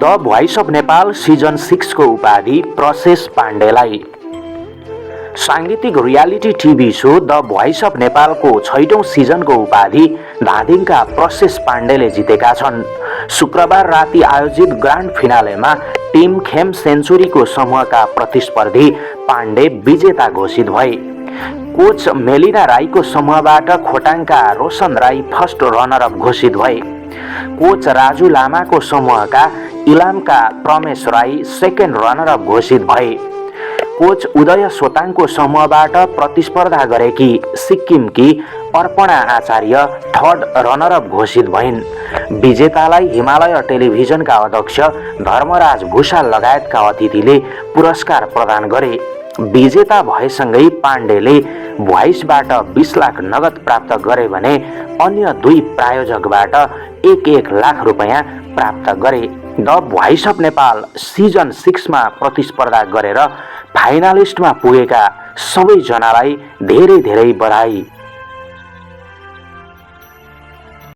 The voice of Nepal season 6 को उपाधि प्रशेष पाण्डेलाई। सांगीतिक reality TV so the voice of नेपालको 6औं सिजनको उपाधि धादिङका प्रशेष पाण्डेले जितेका छन्। शुक्रबार राति आयोजित ग्रान्ड फिनालेमा टिम खेम सेन्चुरीको समूहका प्रतिस्पर्धी पाण्डे विजेता घोषित भए। कोच मेलिना राईको समूहबाट खोटाङका Roshan Rai first runner up घोषित भए। कोच राजु लामाको समूहका इलामका Pramesh Rai second runner up घोषित भए। कोच उदय सोताङको समूहबाट प्रतिस्पर्धा गरेकी सिक्किमकी Arpana Acharya third runner up घोषित भइन्। विजेतालाई हिमालय टेलिभिजनका अध्यक्ष धर्मराज भूषाल लगायतका अतिथिले पुरस्कार प्रदान गरे। विजेता भएसँगै पाण्डेले भोइसबाट 20 लाख नगद प्राप्त गरे भने अन्य दुई प्रायोजकबाट 1-1 लाख रुपैयाँ प्राप्त गरे। The voice of Nepal season 6 मा प्रतिस्पर्धा गरेर फाइनलिस्टमा पुगेका सबैजनालाई धेरै धेरै बधाई।